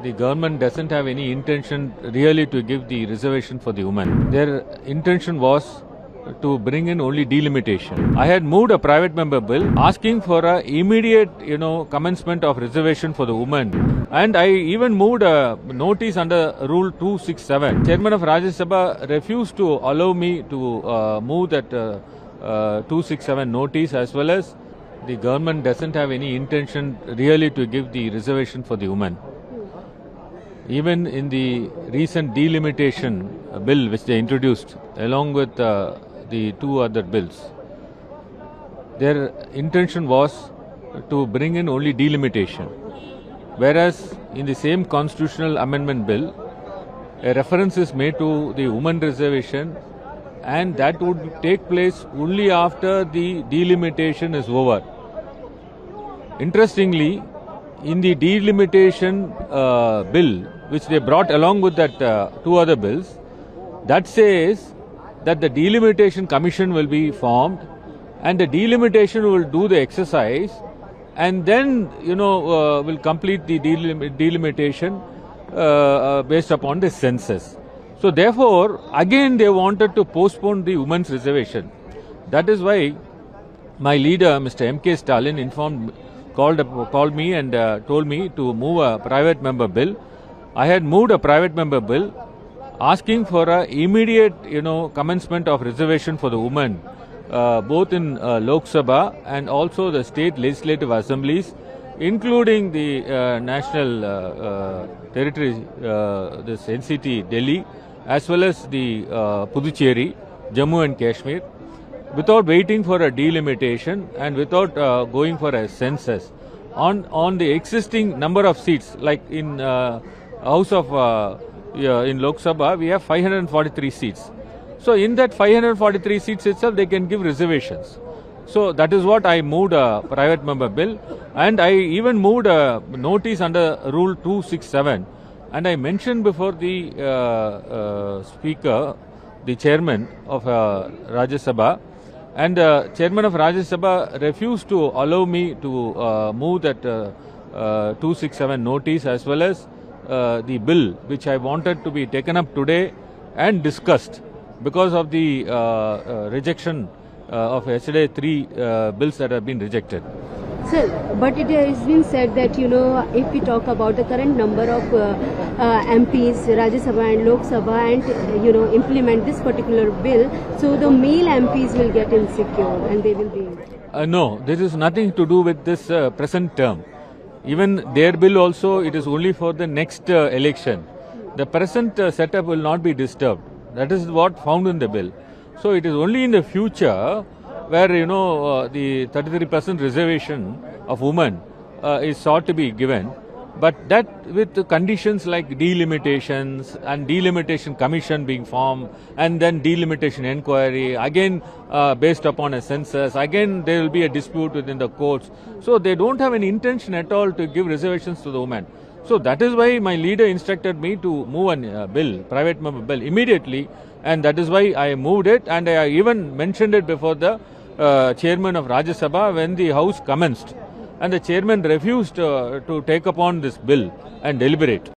the government doesn't have any intention really to give the reservation for the women. Their intention was to bring in only delimitation. I had moved a private member bill asking for a immediate, commencement of reservation for the women. And I even moved a notice under Rule 267. Chairman of Rajya Sabha refused to allow me to move that 267 notice, as well as the government doesn't have any intention really to give the reservation for the women. Even in the recent delimitation bill which they introduced along with the two other bills, their intention was to bring in only delimitation. Whereas in the same constitutional amendment bill, a reference is made to the women reservation, and that would take place only after the delimitation is over. Interestingly, in the delimitation bill, which they brought along with that two other bills, that says that the delimitation commission will be formed, and the delimitation will do the exercise, and then will complete the delimitation based upon the census. So therefore, again they wanted to postpone the women's reservation. That is why my leader, Mr. M.K. Stalin, called me and told me to move a private member bill. I had moved a private member bill asking for a immediate, commencement of reservation for the women, both in Lok Sabha and also the state legislative assemblies, including the national territory, this NCT Delhi, as well as the Puducherry, Jammu and Kashmir, without waiting for a delimitation and without going for a census. On the existing number of seats, like in House of in Lok Sabha, we have 543 seats. So in that 543 seats itself, they can give reservations. So that is what I moved a private member bill, and I even moved a notice under Rule 267, and I mentioned before the Speaker, the Chairman of Rajya Sabha, and Chairman of Rajya Sabha refused to allow me to move that 267 notice, as well as the bill which I wanted to be taken up today and discussed, because of the rejection of yesterday 3 bills that have been rejected. Sir, but it has been said that, if we talk about the current number of MPs, Rajya Sabha and Lok Sabha, and, implement this particular bill, so the male MPs will get insecure and they will be... No, this is nothing to do with this present term. Even their bill also, it is only for the next election. The present setup will not be disturbed. That is what found in the bill. So it is only in the future where, the 33% reservation of women is sought to be given, but that with the conditions like delimitations and delimitation commission being formed, and then delimitation inquiry, again based upon a census, again there will be a dispute within the courts. So they don't have any intention at all to give reservations to the women. So that is why my leader instructed me to move a bill, private member bill, immediately, and that is why I moved it, and I even mentioned it before the Chairman of Rajya Sabha when the House commenced, and the Chairman refused to take upon this bill and deliberate.